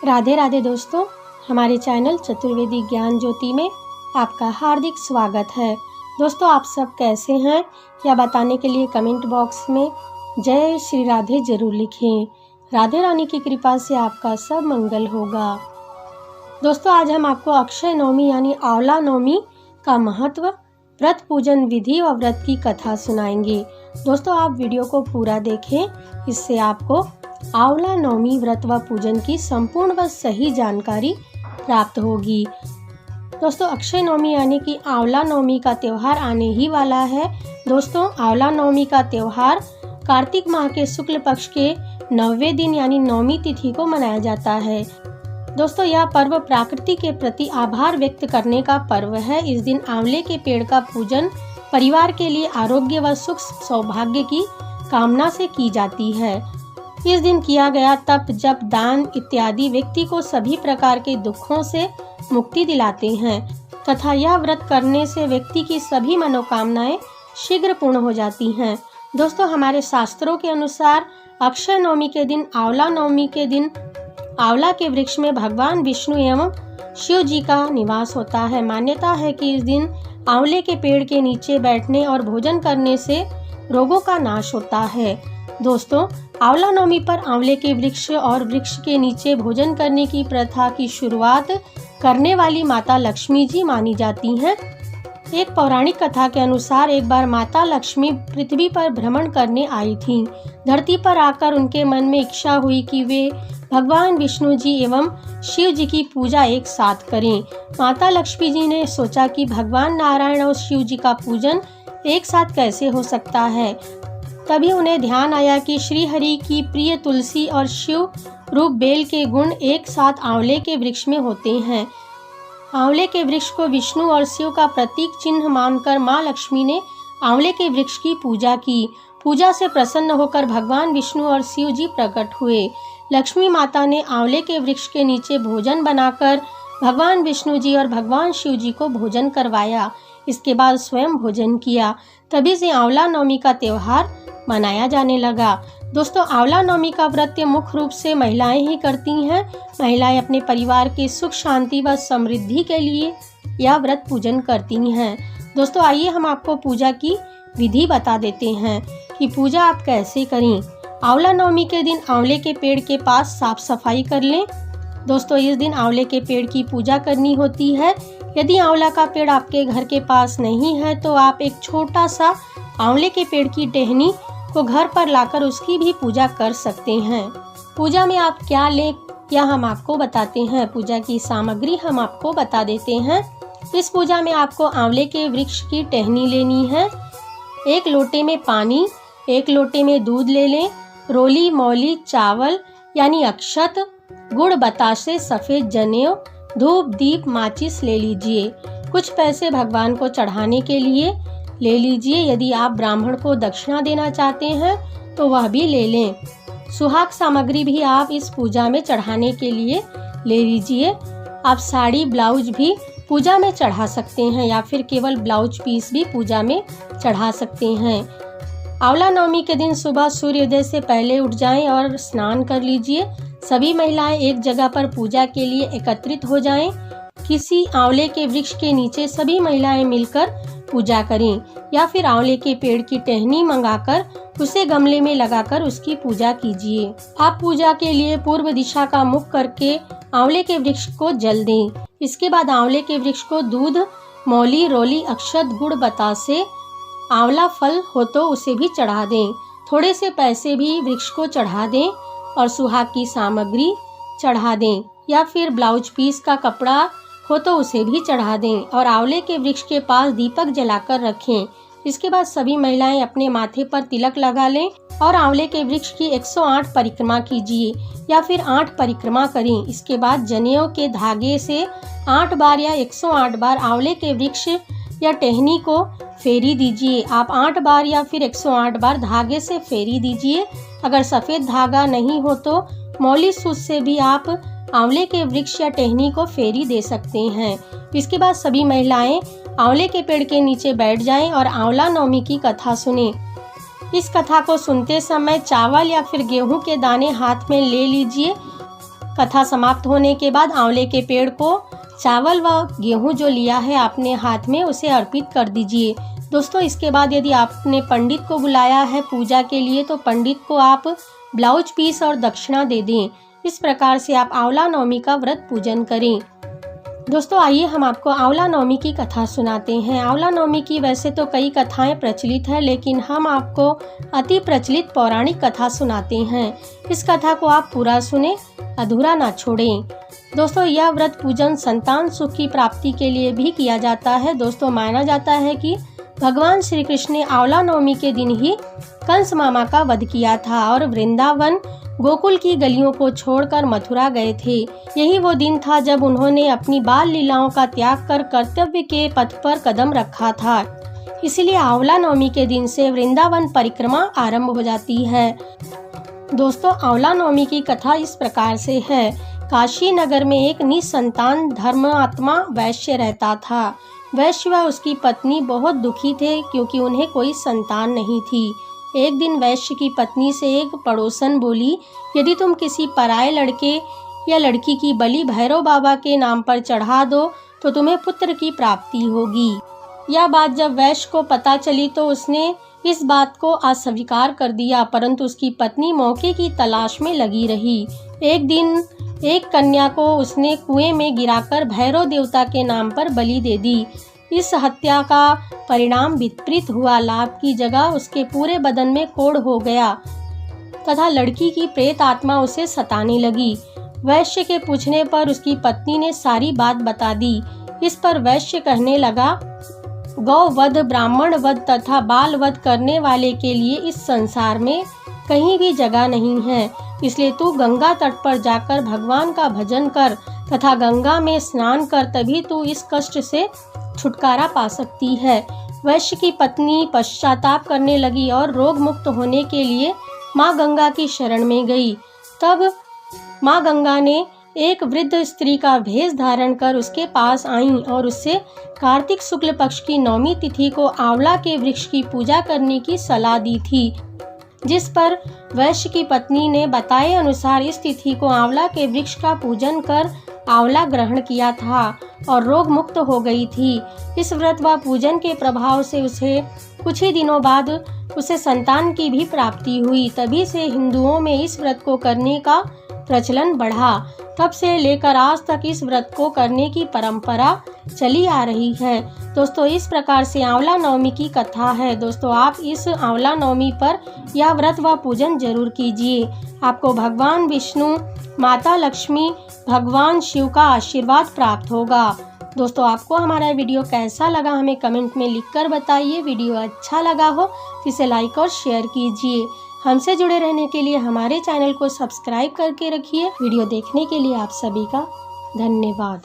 राधे राधे दोस्तों, हमारे चैनल चतुर्वेदी ज्ञान ज्योति में आपका हार्दिक स्वागत है। दोस्तों, आप सब कैसे हैं यह बताने के लिए कमेंट बॉक्स में जय श्री राधे जरूर लिखें। राधे रानी की कृपा से आपका सब मंगल होगा। दोस्तों, आज हम आपको अक्षय नवमी यानी आंवला नवमी का महत्व, व्रत पूजन विधि और व्रत की कथा सुनाएंगे। दोस्तों, आप वीडियो को पूरा देखें, इससे आपको आंवला नवमी व्रत व पूजन की संपूर्ण व सही जानकारी प्राप्त होगी। दोस्तों, अक्षय नवमी यानी कि आंवला नवमी का त्यौहार आने ही वाला है। दोस्तों, आंवला नवमी का त्यौहार कार्तिक माह के शुक्ल पक्ष के 9वें दिन यानी नवमी तिथि को मनाया जाता है। दोस्तों, यह पर्व प्रकृति के प्रति आभार व्यक्त करने का पर्व है। इस दिन आंवले के पेड़ का पूजन परिवार के लिए आरोग्य व सुख सौभाग्य की कामना से की जाती है। इस दिन किया गया तप, जप, दान इत्यादि व्यक्ति को सभी प्रकार के दुखों से मुक्ति दिलाते हैं तथा यह व्रत करने से व्यक्ति की सभी मनोकामनाएं शीघ्र पूर्ण हो जाती हैं। दोस्तों, हमारे शास्त्रों के अनुसार अक्षय नवमी के दिन आंवला नवमी के दिन आंवला के वृक्ष में भगवान विष्णु एवं शिव जी का निवास होता है। मान्यता है कि इस दिन आंवले के पेड़ के नीचे बैठने और भोजन करने से रोगों का नाश होता है। दोस्तों, आंवला नवमी पर आंवले के वृक्ष और वृक्ष के नीचे भोजन करने की प्रथा की शुरुआत करने वाली माता लक्ष्मी जी मानी जाती हैं। एक पौराणिक कथा के अनुसार एक बार माता लक्ष्मी पृथ्वी पर भ्रमण करने आई थीं। धरती पर आकर उनके मन में इच्छा हुई कि वे भगवान विष्णु जी एवं शिव जी की पूजा एक साथ करें। माता लक्ष्मी जी ने सोचा कि भगवान नारायण और शिव जी का पूजन एक साथ कैसे हो सकता है। तभी उन्हें ध्यान आया कि श्री हरि की प्रिय तुलसी और शिव रूप बेल के गुण एक साथ आंवले के वृक्ष में होते हैं। आंवले के वृक्ष को विष्णु और शिव का प्रतीक चिन्ह मानकर मां लक्ष्मी ने आंवले के वृक्ष की पूजा की। पूजा से प्रसन्न होकर भगवान विष्णु और शिव जी प्रकट हुए। लक्ष्मी माता ने आंवले के वृक्ष के नीचे भोजन बनाकर भगवान विष्णु जी और भगवान शिव जी को भोजन करवाया। इसके बाद स्वयं भोजन किया। तभी से आंवला नवमी का त्यौहार मनाया जाने लगा। दोस्तों, आंवला नवमी का व्रत मुख्य रूप से महिलाएं ही करती हैं। महिलाएं अपने परिवार की सुख शांति व समृद्धि के लिए यह व्रत पूजन करती हैं। दोस्तों, आइए हम आपको पूजा की विधि बता देते हैं कि पूजा आप कैसे करें। आंवला नवमी के दिन आंवले के पेड़ के पास साफ सफाई कर लें। दोस्तों, इस दिन आंवले के पेड़ की पूजा करनी होती है। यदि आंवला का पेड़ आपके घर के पास नहीं है तो आप एक छोटा सा आंवले के पेड़ की टहनी को घर पर लाकर उसकी भी पूजा कर सकते हैं। पूजा में आप क्या लें यह हम आपको बताते हैं। पूजा की सामग्री हम आपको बता देते हैं। इस पूजा में आपको आंवले के वृक्ष की टहनी लेनी है। 1 लोटे में पानी, 1 लोटे में दूध ले लें। रोली, मौली, चावल यानी अक्षत, गुड़, बतासे, सफेद जनेऊ, धूप, दीप, माचिस ले लीजिए। कुछ पैसे भगवान को चढ़ाने के लिए ले लीजिए। यदि आप ब्राह्मण को दक्षिणा देना चाहते हैं तो वह भी ले लें। सुहाग सामग्री भी आप इस पूजा में चढ़ाने के लिए ले लीजिए। आप साड़ी, ब्लाउज भी पूजा में चढ़ा सकते हैं या फिर केवल ब्लाउज पीस भी पूजा में चढ़ा सकते हैं। आंवला नवमी के दिन सुबह सूर्योदय से पहले उठ जाएं और स्नान कर लीजिए। सभी महिलाएं एक जगह पर पूजा के लिए एकत्रित हो जाएं। किसी आंवले के वृक्ष के नीचे सभी महिलाएं मिलकर पूजा करें या फिर आंवले के पेड़ की टहनी मंगाकर उसे गमले में लगाकर उसकी पूजा कीजिए। आप पूजा के लिए पूर्व दिशा का मुख करके आंवले के वृक्ष को जल दें। इसके बाद आंवले के वृक्ष को दूध, मौली, रोली, अक्षत, गुड़, बतासे, आंवला फल हो तो उसे भी चढ़ा दें। थोड़े से पैसे भी वृक्ष को चढ़ा दें और सुहाग की सामग्री चढ़ा दें या फिर ब्लाउज पीस का कपड़ा हो तो उसे भी चढ़ा दें और आंवले के वृक्ष के पास दीपक जलाकर रखें। इसके बाद सभी महिलाएं अपने माथे पर तिलक लगा लें और आंवले के वृक्ष की 108 परिक्रमा कीजिए या फिर 8 परिक्रमा करें। इसके बाद जनेऊ के धागे से 8 बार या 108 बार आंवले के वृक्ष या टहनी को फेरी दीजिए। आप 8 बार या फिर 108 बार धागे से फेरी दीजिए। अगर सफेद धागा नहीं हो तो मौली सूत से भी आप आंवले के वृक्ष या टहनी को फेरी दे सकते हैं। इसके बाद सभी महिलाएं आंवले के पेड़ के नीचे बैठ जाएं और आंवला नवमी की कथा सुनें। इस कथा को सुनते समय चावल या फिर गेहूं के दाने हाथ में ले लीजिए कथा समाप्त होने के बाद आंवले के पेड़ को चावल व गेहूं जो लिया है आपने हाथ में उसे अर्पित कर दीजिए। दोस्तों इसके बाद यदि आपने पंडित को बुलाया है पूजा के लिए तो पंडित को आप ब्लाउज पीस और दक्षिणा दे दें। इस प्रकार से आप आंवला नवमी का व्रत पूजन करें। दोस्तों आइए हम आपको आंवला नवमी की कथा सुनाते हैं। आंवला नवमी की वैसे तो कई कथाएं प्रचलित है, लेकिन हम आपको अति प्रचलित पौराणिक कथा सुनाते हैं। इस कथा को आप पूरा सुने, अधूरा ना छोड़ें। दोस्तों यह व्रत पूजन संतान सुख की प्राप्ति के लिए भी किया जाता है। दोस्तों माना जाता है कि भगवान श्री कृष्ण ने आंवला नवमी के दिन ही कंस मामा का वध किया था और वृंदावन गोकुल की गलियों को छोड़कर मथुरा गए थे। यही वो दिन था जब उन्होंने अपनी बाल लीलाओं का त्याग कर कर्तव्य के पथ पर कदम रखा था। इसलिए आंवला नवमी के दिन से वृंदावन परिक्रमा आरंभ हो जाती है। दोस्तों आंवला नवमी की कथा इस प्रकार से है। काशी नगर में एक निसंतान धर्मात्मा वैश्य रहता था। वैश्य व उसकी पत्नी बहुत दुखी थे क्योंकि उन्हें कोई संतान नहीं थी। एक दिन वैश्य की पत्नी से एक पड़ोसन बोली, यदि तुम किसी पराये लड़के या लड़की की बलि भैरव बाबा के नाम पर चढ़ा दो तो तुम्हें पुत्र की प्राप्ति होगी। यह बात जब वैश्य को पता चली तो उसने इस बात को अस्वीकार कर दिया, परंतु उसकी पत्नी मौके की तलाश में लगी रही। एक दिन एक कन्या को उसने कुएं में गिराकर भैरव देवता के नाम पर बलि दे दी। इस हत्या का परिणाम विपरीत हुआ। लाभ की जगह उसके पूरे बदन में कोढ़ हो गया तथा लड़की की प्रेत आत्मा उसे सताने लगी। वैश्य के पूछने पर उसकी पत्नी ने सारी बात बता दी। इस पर वैश्य कहने लगा, गौ वध, ब्राह्मण वध तथा बाल वध करने वाले के लिए इस संसार में कहीं भी जगह नहीं है। इसलिए तू गंगा तट पर जाकर भगवान का भजन कर तथा गंगा में स्नान कर, तभी तू इस कष्ट से छुटकारा पा सकती है। वैश्य की पत्नी पश्चाताप करने लगी और रोग मुक्त होने के लिए माँ गंगा की शरण में गई। तब माँ गंगा ने एक वृद्ध स्त्री का भेष धारण कर उसके पास आईं और उससे कार्तिक शुक्ल पक्ष की नौमी तिथि को आंवला के वृक्ष की पूजा करने की सलाह दी थी। जिस पर वैश्य की पत्नी ने बताए अनुसार इस तिथि को आंवला के वृक्ष का पूजन कर आंवला ग्रहण किया था और रोग मुक्त हो गई थी। इस व्रत व पूजन के प्रभाव से उसे कुछ ही दिनों बाद उसे संतान की भी प्राप्ति हुई। तभी से हिंदुओं में इस व्रत को करने का प्रचलन बढ़ा। तब से लेकर आज तक इस व्रत को करने की परंपरा चली आ रही है। दोस्तों इस प्रकार से आंवला नवमी की कथा है। दोस्तों आप इस आंवला नवमी पर यह व्रत व पूजन जरूर कीजिए। आपको भगवान विष्णु, माता लक्ष्मी, भगवान शिव का आशीर्वाद प्राप्त होगा। दोस्तों आपको हमारा वीडियो कैसा लगा हमें कमेंट में लिखकर बताइए। वीडियो अच्छा लगा हो तो इसे लाइक और शेयर कीजिए। हमसे जुड़े रहने के लिए हमारे चैनल को सब्सक्राइब करके रखिए। वीडियो देखने के लिए आप सभी का धन्यवाद।